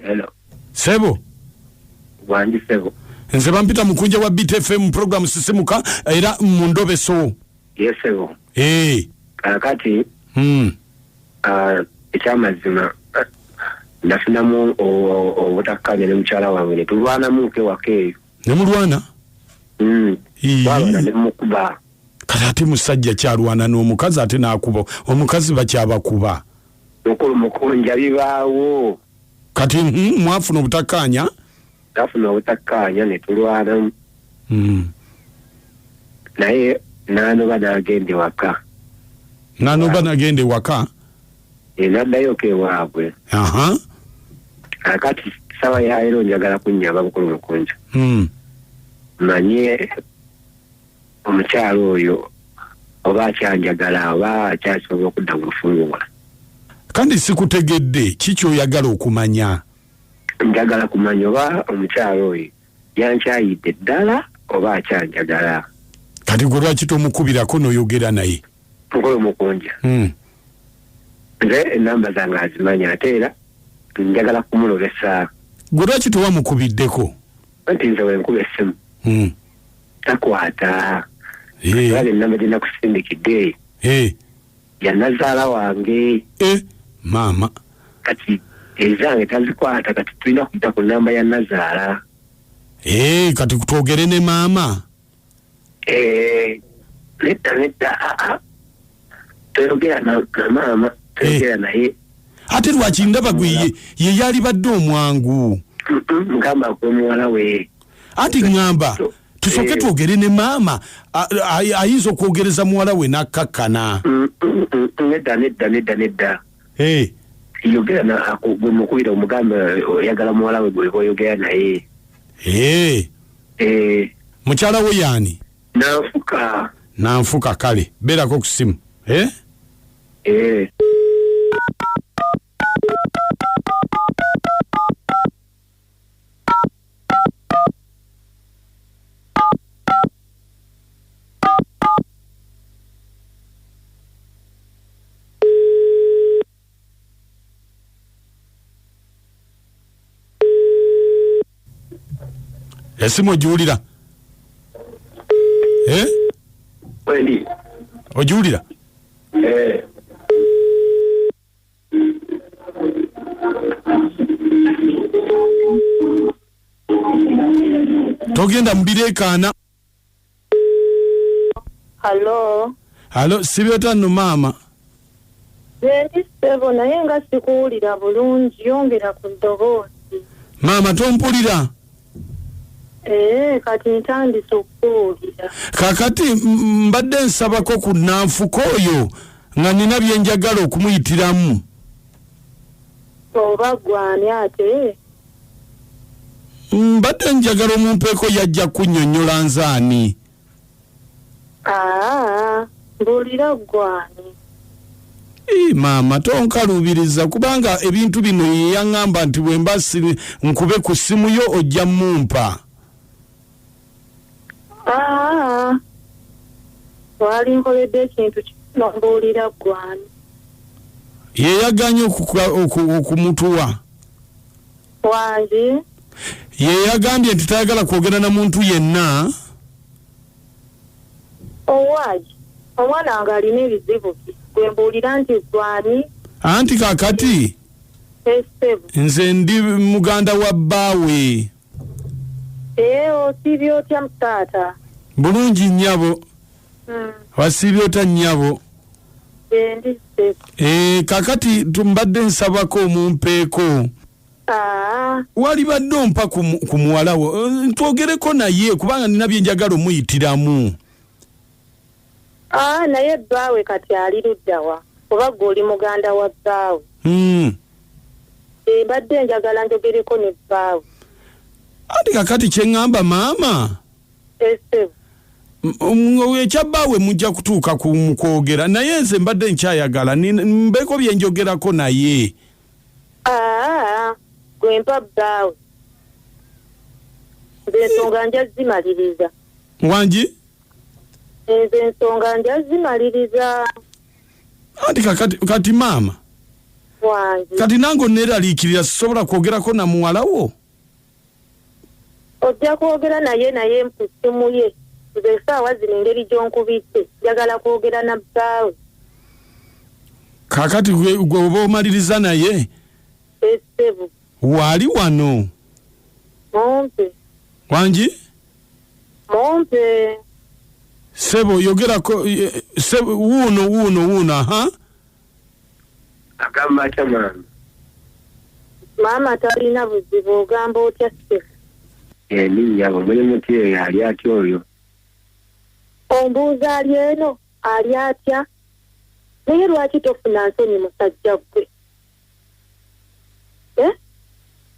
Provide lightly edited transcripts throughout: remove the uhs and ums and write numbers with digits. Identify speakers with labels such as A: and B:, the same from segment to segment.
A: Hello.
B: Sebo.
A: Wanji sebo.
B: Nze bampita mukunja wa BTFM program sisimuka era mundobe so.
A: Yes sebo. Kakati. Ekyamazima nafinamu obutakkaanya ne mukyala wange ne tulwana muke wake.
B: Ne mulwana?
A: Baba ne mukuba.
B: Kati ate musajja kyalwana n'omukazi ate n'akuba. Omukazi bakyabakuba.
A: Okolo mukunja bibaawo.
B: Kati mwafuna obutakkaanya?
A: Tafuna obutakkaanya ne tulwana. Naye n'anoba n'agende waka.
B: N'anoba n'agende waka?
A: Naddayo kewaabwe. Akati sawa yaero njagala kunnyaba bukulu mukunja. Manye omukyalo oyo oba akyanjagala oba akyasobola okudda mu lufunguula.
B: Kandi sikutegedde kiki oyagala okumanya?
A: Njagala kumanya oba omukyalo oyo yankyayidde ddala oba akyanjagala.
B: Kati gwe lwaki tomukubirako n'oyogera naye?
A: Mukulu mukunja. Nze enamba zange azimanya ate era njagala kumulobesa.
B: Gwe lwaki towamukubiddeko?
A: Anti nze wenkuba essimu takwata. Wale enamba gye nakusindikidde ya nazaala wange.
B: Maama.
A: Kati ezange tazikwata, kati tulina kudda ku namba ya nazaala.
B: Kati kutwogere ne maama?
A: Nedda. Toyogera na maama, toyogera naye.
B: Ate lwaki ndaba gwe ye yali badde omwangu?
A: Ngamba gwe muwala we.
B: Ati ngamba tusoke twogere ne maama ayinza okwogereza muwala we n'akkakkana. Nedda. Yogera na gwe mukubira omugamba oyagala muwala we gwe boyogera naye. Mukyala we yaani? Nanfuka kale beerako ku simu. Esimu ogiwulira?
A: Wendi.
B: Ogiwulira? Togenda mubireekaana. Halo, sibyota nno maama.
C: Zendi sebo naye nga sikuwulira bulungi, yongera ku ddoboozi.
B: Maama tompulira?
C: Kati ntandise okuwulira.
B: Kakati mbadde nsabako ku nanfuko oyo nga nina bye njagala okumuyitiramu.
C: Oba gwani ate?
B: Mbadde njagala omumpeeko yajja kunnyonnyola nzaani.
C: Mbuulira gwani.
B: Maama tonkaluubiriza kubanga ebintu bino ye yaŋŋamba nti bwe mba nkube ku ssimu yo ojja mumpa.
C: Wali nkoledde ekintu kino mbuulira gwani.
B: Ye yaganye okumutuwa.
C: Wangi?
B: Ye yagambye nti tayagala kwogera na muntu yenna.
C: Owaaji, omwana wange alina ebizibu ki? Gwe mbuulira nti gwani?
B: Anti kakati nze ndi muganda wa bbaawe.
C: Osiibye otya taata?
B: Bulungi nnyabo. Wasiibye otya nnyabo?
C: Ndi sebo.
B: Kakati tumbadde nsabako omumpeeko. Wali badde ompa ku muwala wo ntwogereko naye kubanga nina bye njagala omuyitiramu.
C: Naye bbaawe kati ali ludda wa? Oba gwe oli muganda wa bbaawe? Mbadde njagala njogereko ne bbaawe.
B: Ati kakati kye ŋŋamba maama? Ekya bbaawe mujja kutuuka ku kwogera naye nze mbadde nkyayagala mbeeko bye njogerako naye.
C: Gwe mpa bbaawe. Nze ensonga nja zimaliriza.
B: Wangi?
C: Nze ensonga nja zimaliriza.
B: Ati kati maama
C: wange.
B: Kati nango neraliikirira sisobola kwogerako na muwala wo.
C: Ojja kwogera naye mpusimu ye. Nze essaawa zino engeri gy'onkubidde njagala kwogera na bbaawe.
B: Kaakati gwe oba omaliriza naye?
C: Ssebo.
B: Wali wano?
C: Mompe.
B: Wangi?
C: Mompe.
B: Sebo yogerako sebo wuno ha?
A: Agamba atya maama?
C: Maama talina buzibu ogamba otya Ssebo?
A: Erinnya omulimu ki eyo ali atya oyo?
C: Ombuuza ali eno ali atya? Naye lwaki tofuna nsonyi musajja gwe?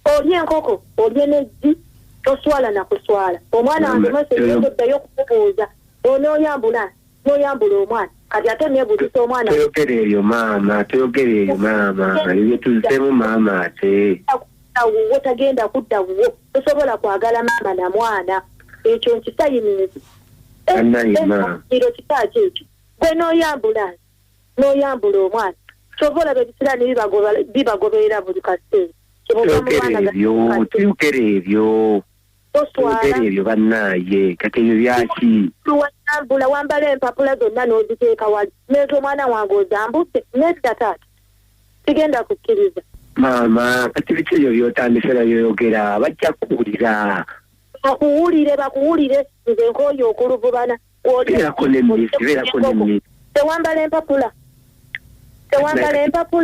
C: Olya enkoko, olya n'eggi, toswala na kuswala. Omwana wange mwese yoddayo kukubuuza. Onooyambula omwana. Kati ate neebuuliza omwana.
A: Toyogere eyo maama. Ebyo tuzzemu maama ate.
C: Wuwo tagenda kudda wuwo. Tosobola kwagala maama na mwana. Ekyo nkisayinizi. Kiro kitaaki ekyo. Gwe n'oyambula omwana. Kyova olaba ebisira ne bibagoberera buli kaseera.
A: Tuyogere ebyo bannaaye. Kati ebyo byaki?
C: Wanyambula wambala empapula zonna n'oziteeka wali. Neeta omwana wange ozambudde. Nedda taata. Sigenda kukkiriza.
A: Maama, kati biki ebyo by'otandise nabyogera bajja kuwulira. Bakuwulire nze nkooyo okuluvubana. Beerako n'emmisi. Tewambala empapula.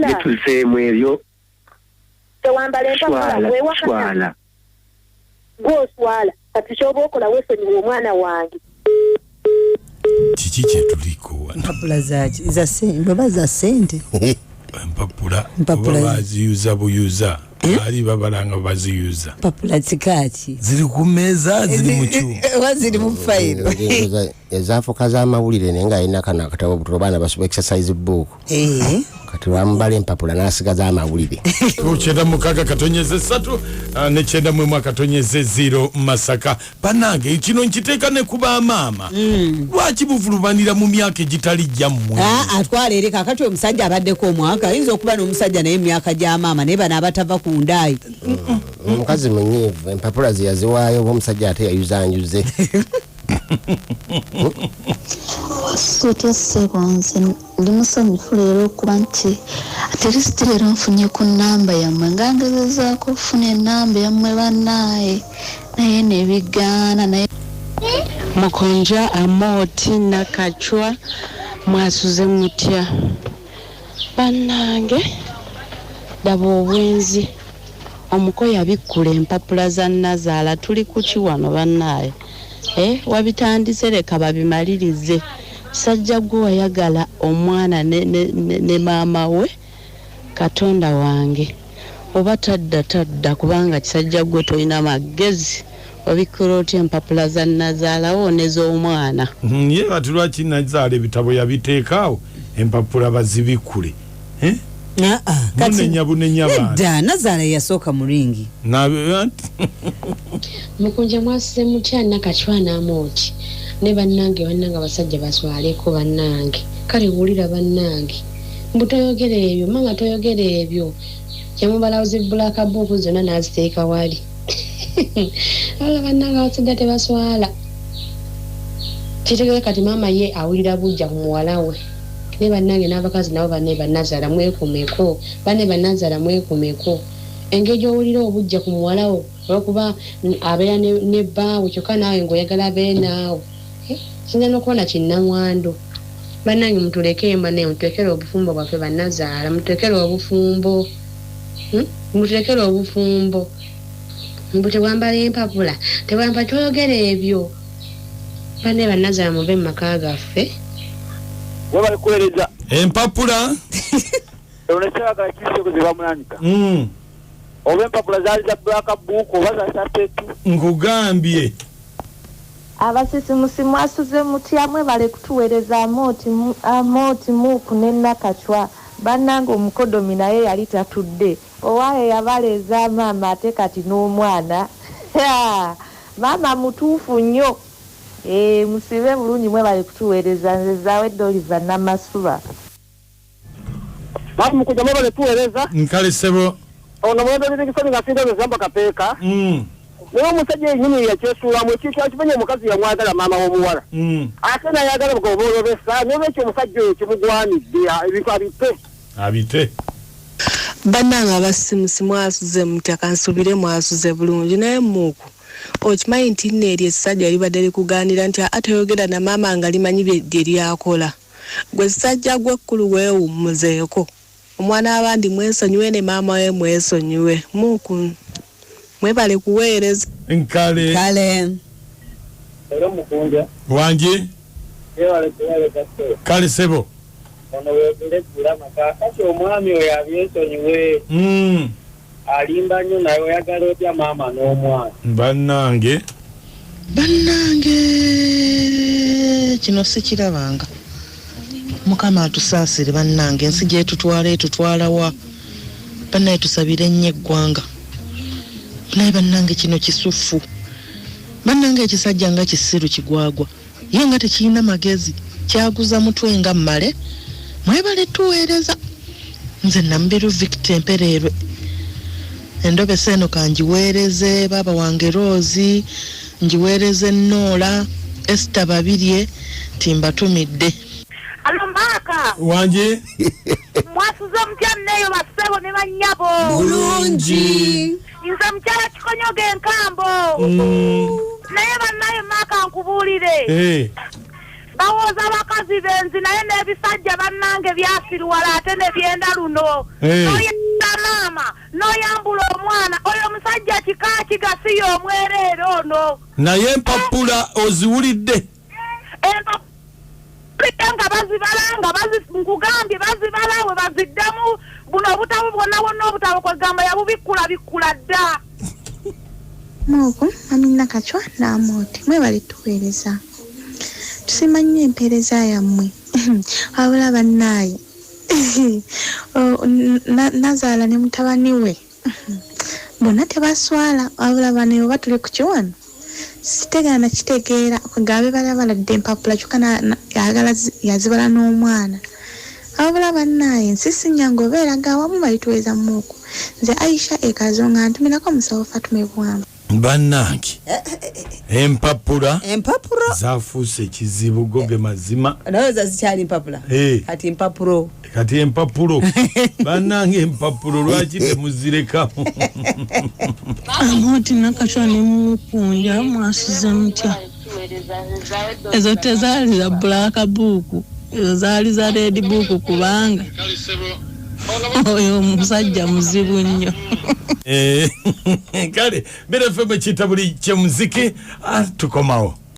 A: Netuzeemu ebyo. Tewambala empapula. Swala. Gw'oswala. Kati ky'oba okola weesonyiwa omwana wange.
B: Kiki kyetuliko wano?
D: Empapula zaki? Za ssente.
B: Empapula baziyuza buyuza. Ali babalanga baziyuza.
D: Empapula kikaki?
B: Ziri ku mmeeza ziri mu kyuma.
D: Ziri mu fayiro.
E: Ezaafuka z'amawulire naye ng'alina kano akatabo buto baana basoma exercise book. Kati wamubala empapula n'asigaza amawulire.
B: Kyenda mukaaga katonyeze 3 ne kyenda mu mwaka katonyeze 0 Masaka. Banange kino nkiteeka ne kuba maama. Lwaki buvulubanira mu myaka egitali gyammwe?
D: Atwaleere kakati omusajja abaddeko omwaka ayinza okuba n'omusajja naye emyaka gya maama naye bano abatava ku ndaayi.
E: Omukazi munyiivu empapula ze yaziwaayo oba omusajja ate yayuzanjuze.
F: Sotya Ssebo nze ndi musanyufu leero okuba nti ate lisiti leero nfunye ku nnamba yammwe nga ngezezaako okufuna ennamba yammwe bannaaye naye nebigaana naye
G: Mukonja Amoti Nakachwa mwasuze mutya bannange daba obwenzi omuko yabikkula empapula za Nazaala tuli ku kiwano bannaaye wabitandise leka babimalirize sajja gwe wayagala omwana ne maama we Katonda wange oba tadda kubanga kisajja gwe toyina magezi wabikola otya empapula za Nazaala woneza omwana
B: ye bati lwaki Nazaala ebitabo yabiteekaawo empapula bazibikule bunenya
D: baana Nazaala yasooka mulingi
G: Mukunja mwasize mutya Nakachwana Amoti ne bannange basajja baswaleko bannange kale wulira bannange mbutoyogera ebyo mama toyogera ebyo kyamubalawo zibbulaka buuku zonna n'aziteeka wali ala bannange abasajja tebaswala kitegere kati mama ye awulira bujja ku muwala we ne bannange n'abakazi nabo banne Nazaala mwekumeko engeri owulira obujja ku muwala wo olwokuba abeera ne bbaawe kyokka naawe ng'oyagala abeere naawe kinza n'okubona kinnamwandu bannange mutuleke mbane mututekere obufumbo bwaffe Nazaala mututekere obufumbo mbu tewambala empapula tewambala toyogera ebyo banne Nazaala muve mu maka gaffe
H: webalikuweereza
B: empapula
H: onesagala kisoko zebamunanika oba empapula zaali za bulaka buuku oba za sapetu
B: nkugambye
C: abasisimusi mwasuze mutya mwebale kutuweereza Amoti Muuku ne Nakachwa bannange omukodomi naye yali tatudde owaaye yabaleeza maama ate kati n'omwana maama mutuufu nnyo musibe bulungi mwebale kutuweereza nze Zaawedde Oliver Namasuba
H: Bafu mkuja mweba letueleza.
B: Nkale sebo.
H: Ona mweba letueleza nga singa zamba kapeka. Niwo musajja nyini ya kyesula mu kiki akifanye mukazi ya mwagala mama womuwala. Ate na yagala bugobolo besa n'ekyo musajja ekimugwanidde ebintu abite.
I: Bannanga abasimusi mwasuze mutaka nsubire mwasuze bulungi naye muku okimanyi nti nneeri essajja libadde likugaanira nti atayogera na maama nga limanyi bye lyakola gwe ssajja gw'ekkulu weewummuzeeko omwana abandi mwesonyiwe ne maama we mwesonyiwe muku mwebale kuweereza
B: nkale
H: era mukunja
B: wangi kale sebo
H: ono webule kulama kakati omwami oyo abyesonyiwe alimba nnyo naye oyagala otya maama n'omwana
B: bannange
J: kino sikirabanga mukama atusaasire bannange ensi gyetutwala wa bannaye tusabire nnyo eggwanga naye bannange kino kisufu bannange ekisajja nga kisiru kigwagwa ye nga tekirina magezi kyaguza mutwe nga mmale mwebale tuweereza nze nambiru Victor Mpererwe endobe seno kanjiweereze baba wange Rozi njiweereze Nola Esther Babirye timbatumidde
K: Alomaka
B: wangi
K: mwasuze mutya neyo basebo ne banyabo
D: bulungi
K: nze mukyala kikonyoga enkambo naye bannaye maka nkubuulire bawoza bakazi benzi naye n'ebisajja bannange byasirwala ate ne byenda luno noyamba maama noyambula omwana oyo omusajja kika kigasiyo omwereere ono
B: naye empapula oziwulidde
K: nga bazibala nkugambye bazibala we baziddamu buno obutabu bwonna obutabu kwegamba yabubikkula dda
F: Moko amina kachwa na amoti mwebale tuweereza tusimanyi empeereza yammwe wabula bannaye Nazaala ne mutabani we bonna tebaswala wabula bano oba tuli ku kiwano sitegana kitegeera okugabe balabaladde empapula kyokka yagala yazibala n'omwana wabula bannaye nsisinya ng'obeeraga awamu balituweeza muku nze Aisha ekazonga ntumirako omusawo Fatuma Bwamba
B: bannange empapula zafuuse ekizibu goge mazima
D: nawe zazikyali empapula kati empapulo bannange empapulo lwaki temuzirekamu
I: amoti nakachwa ne mukunja mwasuze mutya ezo tezaali za black book ezo zaali za red book kubanga oyo omusajja muzibu nnyo
B: kale bere feme kitabuli kye muziki tukomawo